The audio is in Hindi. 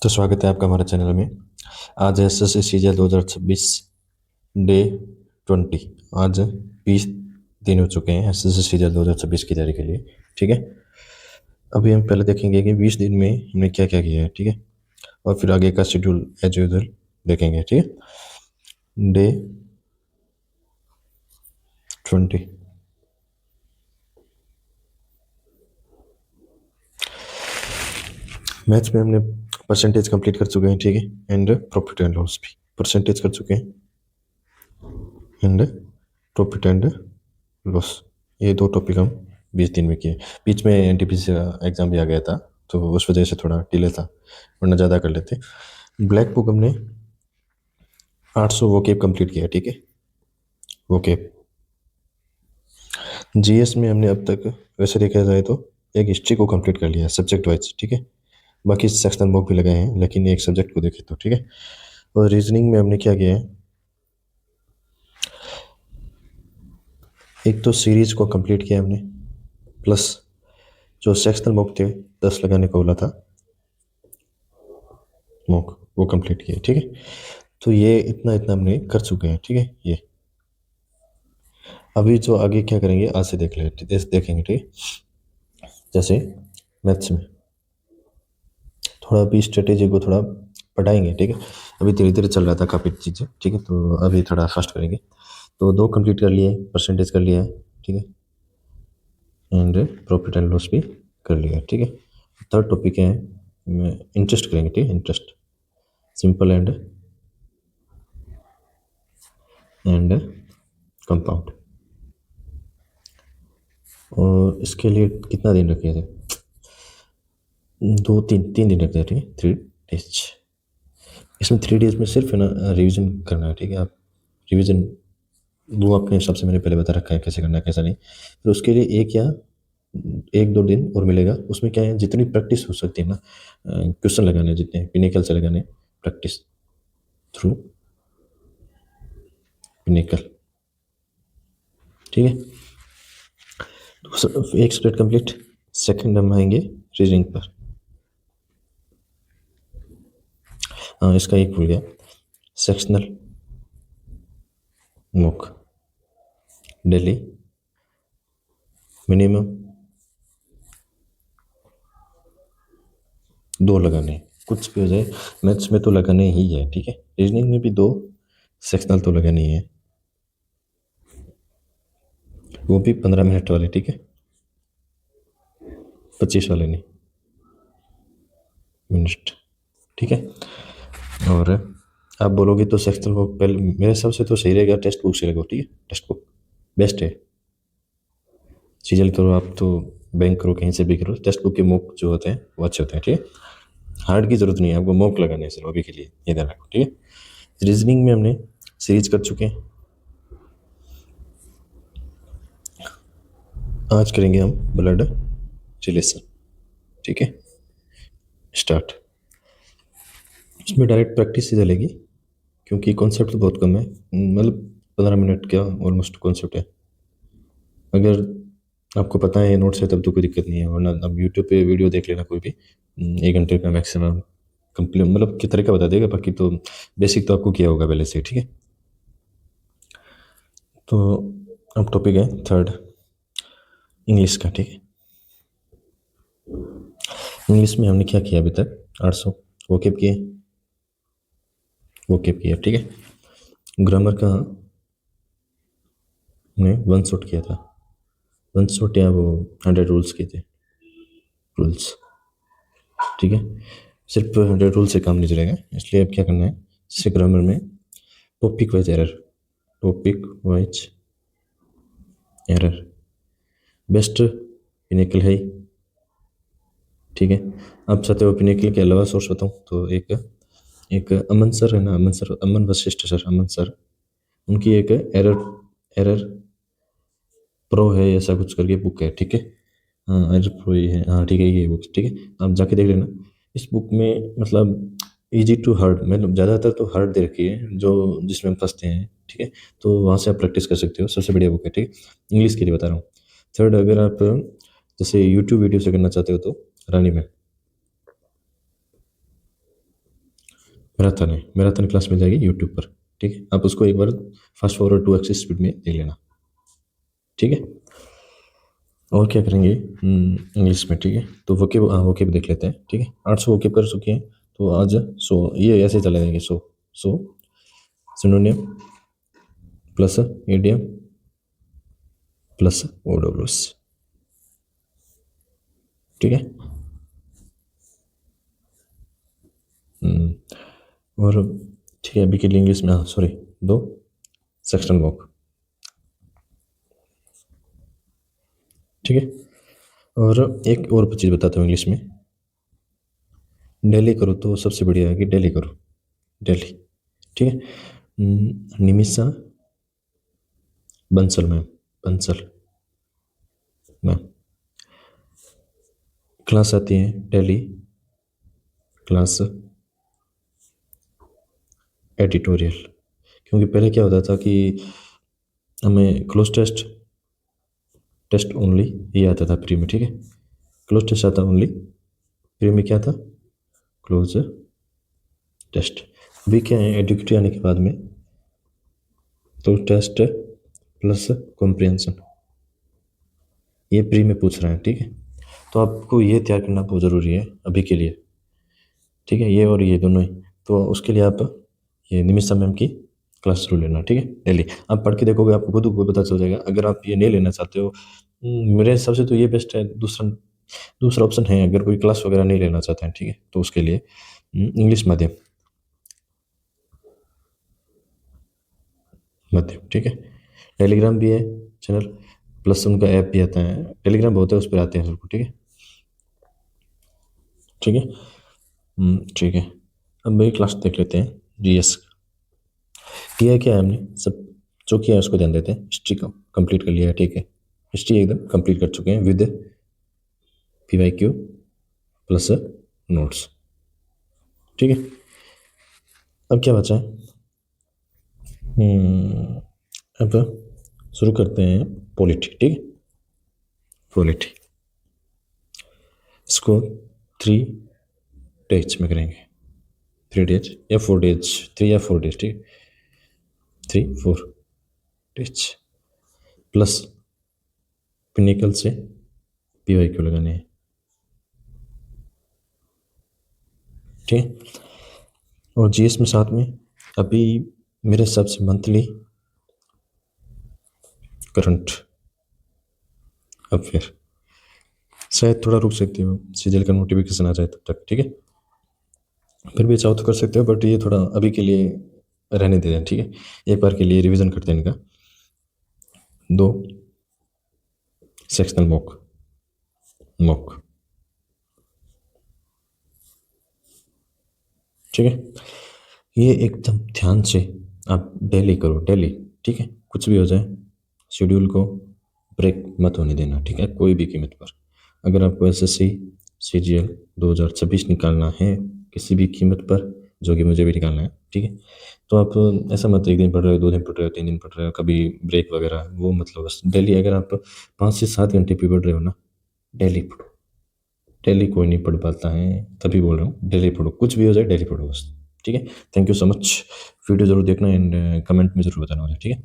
तो स्वागत है आपका हमारे चैनल में। आज है S S C season 2026 day 20। आज 20 दिन हो चुके हैं एस एस सी सीजन 2026 की तैयारी के लिए। ठीक है, अभी हम पहले देखेंगे कि 20 दिन में हमने क्या क्या किया है। ठीक है, और फिर आगे का शेड्यूल एज यूजल देखेंगे। ठीक है, डे 20। मैथ्स में हमने परसेंटेज कंप्लीट कर चुके हैं। ठीक है, एंड प्रॉफिट एंड लॉस भी परसेंटेज कर चुके हैं एंड प्रॉफिट एंड लॉस, ये दो टॉपिक हम 20 दिन में किए। बीच में एनटीपीसी का एग्ज़ाम भी आ गया था तो उस वजह से थोड़ा डिले था, वरना ज़्यादा कर लेते। ब्लैक बुक हमने 800 वोकेब कंप्लीट किया। ठीक है, वोकेब। जीएस में हमने अब तक वैसे देखा जाए तो एक हिस्ट्री को कंप्लीट कर लिया सब्जेक्ट वाइज। ठीक है, बाकी सेक्शनल बुक भी लगाए हैं, लेकिन एक सब्जेक्ट को देखे तो। ठीक है, और रीजनिंग में हमने क्या किया है, एक तो सीरीज को कंप्लीट किया हमने, प्लस जो सेक्शनल बुक थे 10 लगाने को बोला था मॉक, वो कंप्लीट किए। ठीक है, तो ये इतना इतना हमने कर चुके हैं। ठीक है, ये अभी जो आगे क्या करेंगे आज से देख ले देखेंगे। ठीक है, जैसे मैथ्स में थोड़ा अभी स्ट्रेटेजी को थोड़ा पढ़ाएंगे। ठीक है, अभी धीरे धीरे चल रहा था काफ़ी चीज़ें। ठीक है, तो अभी थोड़ा फास्ट करेंगे। तो दो कंप्लीट कर लिए, परसेंटेज कर लिया है। ठीक है, एंड प्रॉफिट एंड लॉस भी कर लिया। ठीक है, थर्ड टॉपिक है इंटरेस्ट करेंगे। ठीक है, इंटरेस्ट सिंपल एंड कंपाउंड। और इसके लिए कितना दिन रखे थे, 2 3 3 दिन रखते हैं। ठीक है, 3 डेज। इसमें 3 डेज में सिर्फ है ना रिवीजन करना है। ठीक है, आप रिवीजन वो अपने हिसाब से मैंने पहले बता रखा है कैसे करना है कैसा नहीं। फिर उसके लिए 1 2 दिन और मिलेगा। उसमें क्या है, जितनी प्रैक्टिस हो सकती है ना, क्वेश्चन लगाने जितने पिनेकल से लगाने, प्रैक्टिस थ्रू पिनेकल। ठीक है, तो एक सब्जेक्ट कंप्लीट। सेकंड हम आएंगे रीजनिंग पर। हाँ, इसका एक भूल गया, सेक्शनल मॉक डेली मिनिमम 2 लगाने हैं। कुछ भी हो जाए मैथ्स में तो लगाने ही है। ठीक है, रीजनिंग में भी 2 सेक्शनल तो लगाने ही है, वो भी 15 मिनट वाले। ठीक है, 25 वाले नहीं, मिनट। ठीक है, और आप बोलोगे तो सेक्शनल को पहले मेरे हिसाब से तो सही रहेगा टेक्स्ट बुक से लगो। ठीक है, टेक्स्ट बुक बेस्ट है। सीजल करो आप तो बैंक करो, कहीं से भी करो, टेक्स्ट बुक के मॉक जो होते हैं वो अच्छे होते हैं। ठीक है, हार्ड की जरूरत नहीं है आपको, मॉक लगाने सिर्फ अभी के लिए, ये ध्यान रखो। ठीक है, रीजनिंग में हमने सीरीज कर चुके हैं, आज करेंगे हम ब्लड रिलेशन। ठीक है, स्टार्ट। इसमें डायरेक्ट प्रैक्टिस से चलेगी क्योंकि कॉन्सेप्ट तो बहुत कम है, मतलब 15 मिनट का ऑलमोस्ट कॉन्सेप्ट है। अगर आपको पता है नोट्स है तब तो कोई दिक्कत नहीं है, वरना अब यूट्यूब पे वीडियो देख लेना कोई भी, 1 घंटे का मैक्सिमम कंप्लीट, मतलब किस तरीका बता देगा। बाकी तो बेसिक तो आपको किया होगा पहले से। ठीक है, तो अब टॉपिक है थर्ड, इंग्लिश का। ठीक है, इंग्लिश में हमने क्या किया अभी तक, 800 वोकेब किए, वोकेब किया। ठीक है, ग्रामर का हमने 1 शॉट किया था, 1 शॉट या वो 100 रूल्स किए थे, रूल्स। ठीक है, सिर्फ 100 रूल से काम नहीं चलेगा, इसलिए अब क्या करना है, जैसे ग्रामर में topic wise error, topic wise error best pinnacle है ही। ठीक है, आप चाहते हो पिनेकल के अलावा सोर्स बताऊँ तो एक एक अमन सर है ना, अमन सर, अमन वशिष्ठ सर, अमन सर, उनकी एक एरर एरर प्रो है ऐसा कुछ करके बुक है। ठीक है, हाँ एरर प्रो ही है, हाँ ठीक है, ये बुक। ठीक है, आप जाके देख लेना। इस बुक में मतलब इजी टू हार्ड, मतलब ज़्यादातर तो हार्ड दे रखी है जो जिसमें हम फंसते हैं। ठीक है, तो वहाँ से आप प्रैक्टिस कर सकते हो, सबसे बढ़िया बुक है। ठीक है, इंग्लिश के लिए बता रहा हूँ। थर्ड, अगर आप जैसे यूट्यूब वीडियो से करना चाहते हो तो रानी मैम, मैराथन है, मैराथन क्लास मिल जाएगी यूट्यूब पर। ठीक है, आप उसको एक बार फास्ट फॉरवर्ड 2x स्पीड में देख लेना। ठीक है, और क्या करेंगे इंग्लिश में। ठीक है, तो वोकेब, हाँ वोकेब देख लेते हैं। ठीक है, 800 वोकेब कर चुके हैं, तो आज 100 ये ऐसे चले जाएंगे। 100 सिनोनिम प्लस ईडियम प्लस ओडोग्लोस। ठीक है, और ठीक है, अभी के लिए इंग्लिश में, हाँ सॉरी, 2 सेक्शनल वॉक। ठीक है, और एक और चीज़ बताता हूँ इंग्लिश में। डेली करो तो सबसे बढ़िया है कि डेली करो, डेली। ठीक है, Nimisha Bansal ma'am, Bansal ma'am class आती है डेली, क्लास एडिटोरियल। क्योंकि पहले क्या होता था कि हमें क्लोज टेस्ट, टेस्ट ओनली ये आता था प्री में। ठीक है, क्लोज टेस्ट आता ओनली, प्री में क्या था, क्लोज टेस्ट। अभी क्या है, एडिक्टी आने के बाद में तो टेस्ट प्लस कॉम्प्रिहेंशन ये प्री में पूछ रहे हैं। ठीक है, तो आपको ये तैयार करना बहुत ज़रूरी है अभी के लिए। ठीक है, ये और ये दोनों ही। तो उसके लिए आप ये निमिषा मैम की क्लास जरूर लेना। ठीक है, डेली आप पढ़ के देखोगे, आपको खुद को पता चल जाएगा। अगर आप ये नहीं लेना चाहते हो, मेरे हिसाब से तो ये बेस्ट है। दूसरा दूसरा ऑप्शन है, अगर कोई क्लास वगैरह नहीं लेना चाहते हैं, ठीक है, तो उसके लिए इंग्लिश माध्यम, माध्यम। ठीक है, टेलीग्राम भी है चैनल, प्लस उनका ऐप भी आता है। टेलीग्राम बहुत है, उस पर आते हैं सबको। ठीक है, ठीक है, ठीक है। अब वही क्लास देख लेते हैं जीएस। किया क्या है हमने, सब जो किया है उसको ध्यान देते हैं। हिस्ट्री का कंप्लीट कर लिया है। ठीक है, हिस्ट्री एकदम कंप्लीट कर चुके हैं विद PYQ प्लस नोट्स। ठीक है, अब क्या बचा है, अब शुरू करते हैं पॉलिटी। ठीक है, पॉलिटी इसको 3 डेज में करेंगे, 3 डेज या 4 डेज, 3 या 4 डेज। ठीक है, 3-4 डेज प्लस पिनिकल से PYQ लगाने हैं। ठीक है, और जीएस में साथ में अभी मेरे हिसाब से मंथली करंट अफेयर, शायद थोड़ा रुक सकती हो, सीजीएल का नोटिफिकेशन आ जाए तब तक। ठीक है, फिर भी चाहो तो कर सकते हो, बट ये थोड़ा अभी के लिए रहने दे दें। ठीक है, एक बार के लिए रिवीजन करते हैं इनका। 2 सेक्शनल मॉक, मॉक। ठीक है, ये एकदम ध्यान से आप डेली करो, डेली। ठीक है, कुछ भी हो जाए शेड्यूल को ब्रेक मत होने देना। ठीक है, कोई भी कीमत पर। अगर आपको SSC CGL 2026 निकालना है किसी भी कीमत पर, जो कि मुझे भी निकालना है, ठीक है, तो आप ऐसा मत एक दिन पढ़ रहे हो, 2 दिन पढ़ रहे हो, 3 दिन पढ़ रहे हो, कभी ब्रेक वगैरह, वो मतलब बस डेली। अगर आप 5 से 7 घंटे भी पढ़ रहे हो ना, डेली पढ़ो। डेली कोई नहीं पढ़ पाता है, तभी बोल रहा हूँ डेली पढ़ो, कुछ भी हो जाए डेली पढ़ो बस। ठीक है, thank you so much. Video जरूर देखना एंड कमेंट में जरूर बताना मुझे। ठीक है।